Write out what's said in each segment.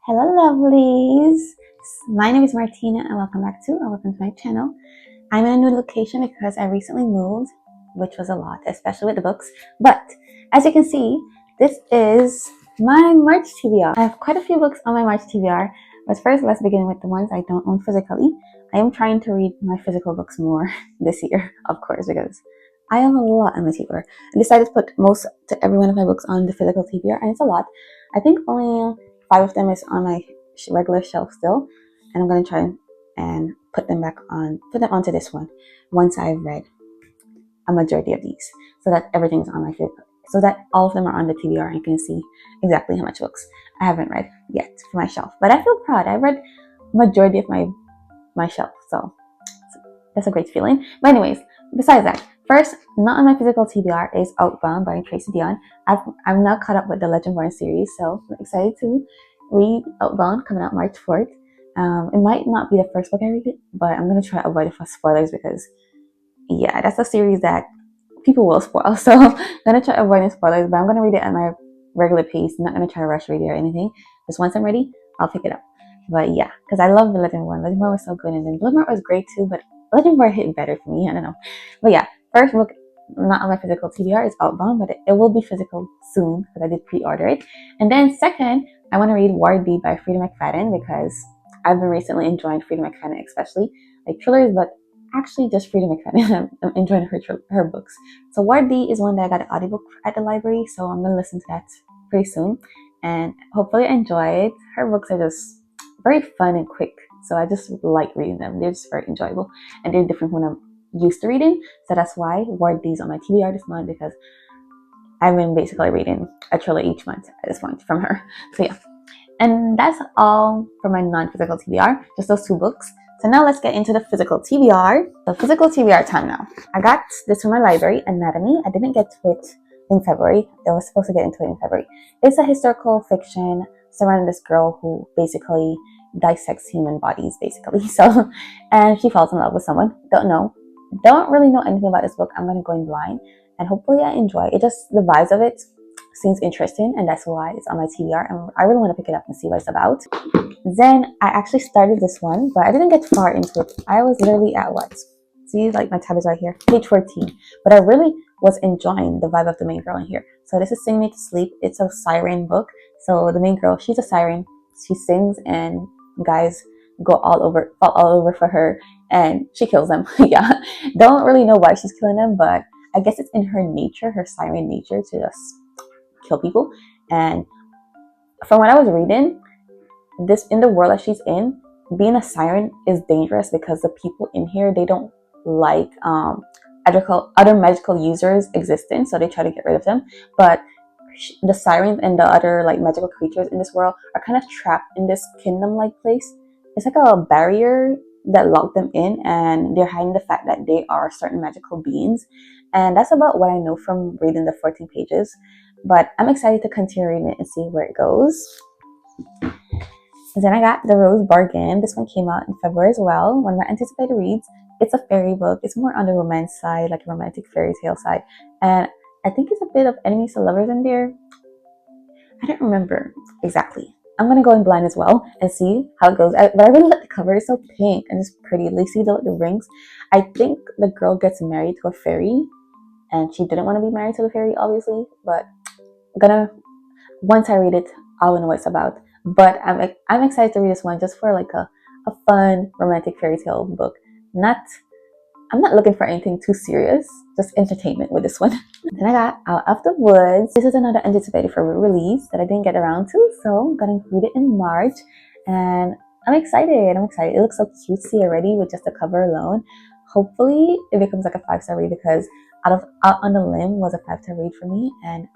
Hello lovelies, my name is Martina and welcome to my channel. I'm in a new location because I recently moved, which was a lot, especially with the books. But as you can see, this is my March TBR. I have quite a few books on my March TBR, but first let's begin with the ones I don't own physically. I am trying to read my physical books more this year, of course, because I have a lot on my TBR. I decided to put most to every one of my books on the physical TBR, and it's a lot. I think only 5 of them is on my regular shelf still, and I'm gonna try and put them onto this one once I've read a majority of these, so that everything's on my so that all of them are on the TBR and you can see exactly how much books I haven't read yet for my shelf. But I feel proud. I read majority of my shelf, so that's a great feeling. But anyways, besides that, first, not on my physical TBR is Outbound by Tracy Dion. I'm now caught up with the Legendborn series, so I'm excited to read Outbound coming out March 4th. It might not be the first book I read, but I'm gonna try to avoid the spoilers because, yeah, that's a series that people will spoil. So I'm gonna try avoiding spoilers, but I'm gonna read it at my regular pace. I'm not gonna try to rush read it or anything. Just once I'm ready, I'll pick it up. But yeah, because I love the Legendborn. Legendborn was so good, and then Bloodmark was great too, but Legendborn hit better for me. I don't know. But yeah, first book not on my physical TBR is Outbound, but it will be physical soon because I did pre-order it. And then second, I want to read War D by Frida McFadden because I've been recently enjoying Frida McFadden, especially like thrillers, but actually just Frida McFadden. I'm enjoying her books. So War D is one that I got an audiobook at the library, so I'm gonna listen to that pretty soon, and hopefully enjoy it. Her books are just very fun and quick, so I just like reading them. They're just very enjoyable, and they're different from what I'm used to reading. So that's why Ward D's on my TBR this month, because I've been basically reading a thriller each month at this point from her. So yeah, and that's all for my non-physical TBR, just those 2 books. So now let's get into the physical TBR. The physical TBR time now. I got this from my library, Anatomy. I didn't get to it in February. I was supposed to get into it in February. It's a historical fiction surrounding this girl who basically dissects human bodies, basically. So, and she falls in love with someone. Don't really know anything about this book. I'm gonna go in blind, and hopefully I enjoy it. Just the vibes of it seems interesting, and that's why it's on my TBR, and I really want to pick it up and see what it's about. Then I actually started this one, but I didn't get far into it. I was literally at what? See, like my tab is right here, page 14. But I really was enjoying the vibe of the main girl in here. So this is Sing Me to Sleep. It's a siren book. So the main girl, she's a siren. She sings and guys fall all over for her, and she kills them. Yeah, don't really know why she's killing them, but I guess it's in her nature, her siren nature, to just kill people. And from what I was reading, this in the world that she's in, being a siren is dangerous because the people in here, they don't like other magical users existing, so they try to get rid of them. But the sirens and the other like magical creatures in this world are kind of trapped in this kingdom-like place. It's like a barrier that locked them in, and they're hiding the fact that they are certain magical beings. And that's about what I know from reading the 14 pages. But I'm excited to continue reading it and see where it goes. Then I got The Rose Bargain. This one came out in February as well, one of my anticipated reads. It's a fairy book. It's more on the romance side, like a romantic fairy tale side. And I think it's a bit of enemies to lovers in there. I don't remember exactly. I'm going to go in blind as well and see how it goes. But I really like the cover. It's so pink and it's pretty. You see the rings. I think the girl gets married to a fairy, and she didn't want to be married to the fairy, obviously. But once I read it, I'll know what it's about. But I'm excited to read this one just for like a fun romantic fairy tale book. I'm not looking for anything too serious, just entertainment with this one. Then I got Out of the Woods. This is another anticipated for release that I didn't get around to, so I'm gonna read it in March, and I'm excited. It looks so cutesy already with just the cover alone. Hopefully it becomes like a 5-star read, because Out on the Limb was a 5-star read for me, and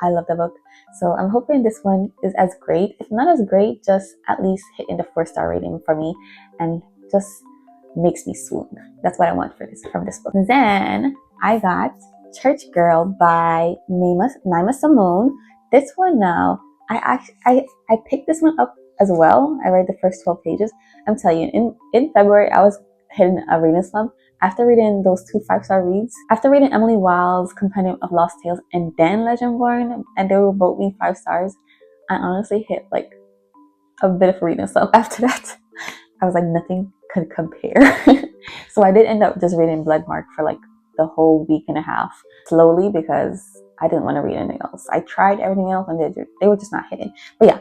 I love the book. So I'm hoping this one is as great. If not as great, just at least hitting the 4-star rating for me, and just makes me swoon. That's what I want from this book. Then I got Church Girl by Naima Simone. This one now, I picked this one up as well. I read the first 12 pages. I'm telling you, in February, I was hitting a reading slump. After reading those 2 5-star reads, after reading Emily Wilde's Compendium of Lost Tales and then Legendborn, and they were both being 5 stars, I honestly hit like a bit of reading. So after that, I was like, nothing could compare. So I did end up just reading Bloodmark for like the whole week and a half slowly because I didn't want to read anything else. I tried everything else and they were just not hitting. But yeah,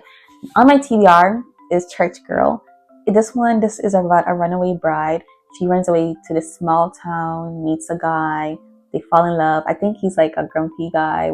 on my TBR is Church Girl. This is about a runaway bride. She runs away to this small town, meets a guy, they fall in love. I think he's like a grumpy guy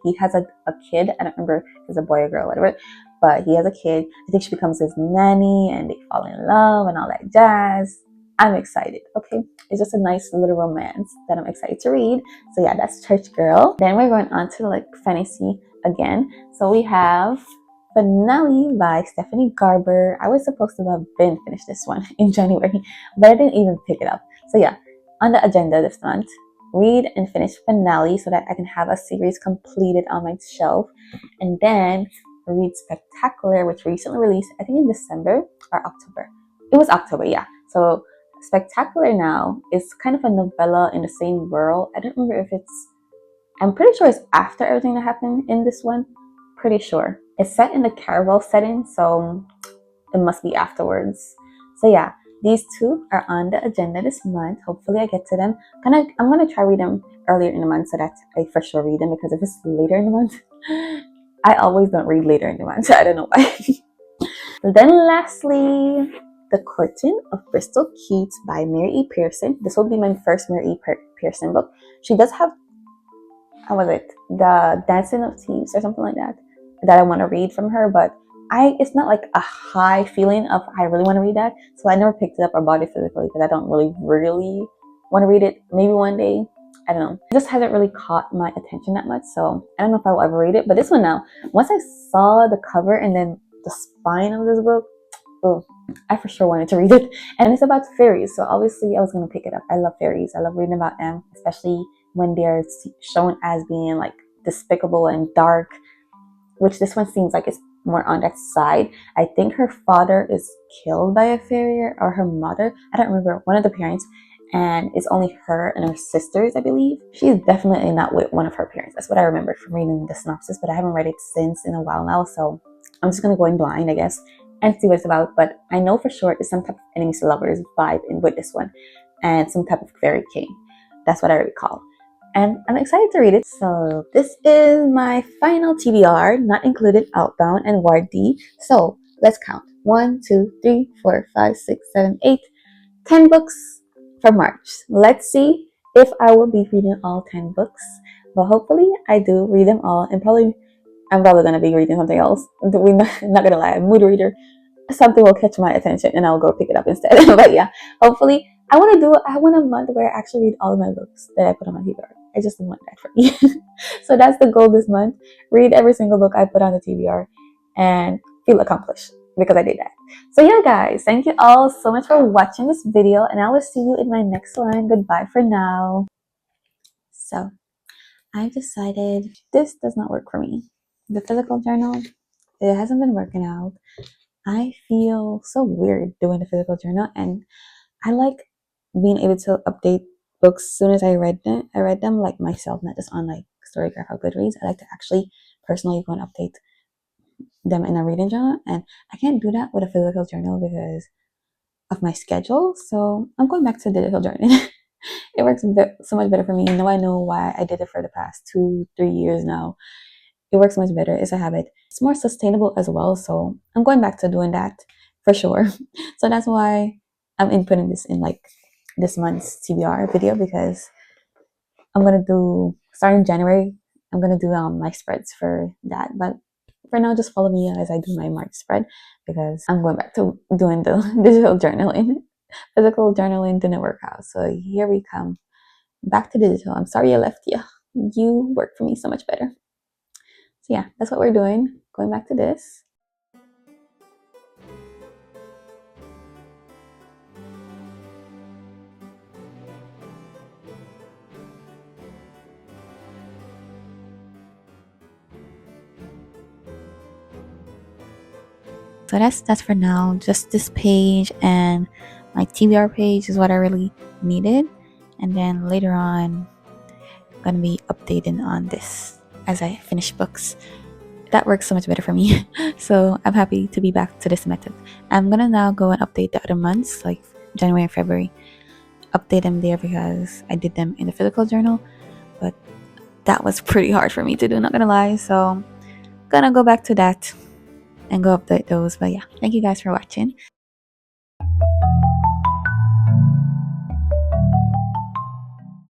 he has a kid. I don't remember if it's a boy or girl, whatever. But he has a kid. I think she becomes his nanny and they fall in love and all that jazz. I'm excited, okay? It's just a nice little romance that I'm excited to read. So yeah, that's Church Girl. Then we're going on to like fantasy again. So we have Finale by Stephanie Garber. I was supposed to have been finished this one in January, but I didn't even pick it up. So yeah, on the agenda this month, read and finish Finale so that I can have a series completed on my shelf. And then read Spectacular, which recently released, I think in December or October. It was October, yeah. So Spectacular now is kind of a novella in the same world. I don't remember if I'm pretty sure it's after everything that happened in this one. Pretty sure. It's set in the Caravel setting, so it must be afterwards. So yeah, these two are on the agenda this month. Hopefully I get to them. I'm gonna try read them earlier in the month so that I for sure read them, because if it's later in the month, I always don't read later in the month. I don't know why. Then lastly, The Curtain of Bristol Keats by Mary E. Pearson. This will be my first Mary E. Pearson book. She does have, how was it? The Dancing of Thieves or something like that I want to read from her, but it's not like a high feeling of I really want to read that. So I never picked it up or bought it physically because I don't really want to read it. Maybe one day. I don't know. It just hasn't really caught my attention that much. So I don't know if I will ever read it. But this one now, once I saw the cover and then the spine of this book, oh, I for sure wanted to read it. And it's about fairies. So obviously I was going to pick it up. I love fairies. I love reading about them, especially when they're shown as being like despicable and dark, which this one seems like it's more on that side. I think her father is killed by a fairy, or her mother. I don't remember, one of the parents. And it's only her and her sisters, I believe. She's definitely not with one of her parents. That's what I remember from reading the synopsis, but I haven't read it since in a while now. So I'm just going to go in blind, I guess, and see what it's about. But I know for sure it's some type of enemies to lovers vibe with this one, and some type of fairy king. That's what I recall. And I'm excited to read it. So this is my final TBR, not included Outbound and Ward D. So let's count. 1, 2, 3, 4, 5, 6, 7, 8, 10 books for March. Let's see if I will be reading all 10 books. But hopefully I do read them all. And I'm probably going to be reading something else. We're not going to lie, mood reader. Something will catch my attention and I'll go pick it up instead. But yeah, hopefully I want a month where I actually read all of my books that I put on my TBR. I just want that for me. So that's the goal this month. Read every single book I put on the TBR and feel accomplished because I did that. So yeah, guys, thank you all so much for watching this video, and I will see you in my next one. Goodbye for now. So I've decided this does not work for me. The physical journal, it hasn't been working out. I feel so weird doing the physical journal, and I like being able to update books as soon as I read them like myself, not just on like Storygraph or Goodreads. I like to actually personally go and update them in a reading journal, and I can't do that with a physical journal because of my schedule. So I'm going back to digital journaling. It works so much better for me. I know why I did it for the past 2-3 years now. It works much better. It's a habit. It's more sustainable as well. So I'm going back to doing that for sure. So that's why I'm inputting this in like this month's TBR video, because I'm gonna do, starting January, I'm gonna do my spreads for that. But for now, just follow me as I do my March spread, because I'm going back to doing the digital journaling. Physical journaling didn't work out, so here we come back to digital. I'm sorry I left you. You work for me so much better. So yeah, that's what we're doing. Going back to this. So that's for now. Just this page and my TBR page is what I really needed. And then later on, I'm gonna be updating on this as I finish books. that works so much better for me. So I'm happy to be back to this method. I'm gonna now go and update the other months, like January and February. Update them there because I did them in the physical journal, but that was pretty hard for me to do, not gonna lie. So gonna go back to that and go update those. But yeah, thank you guys for watching.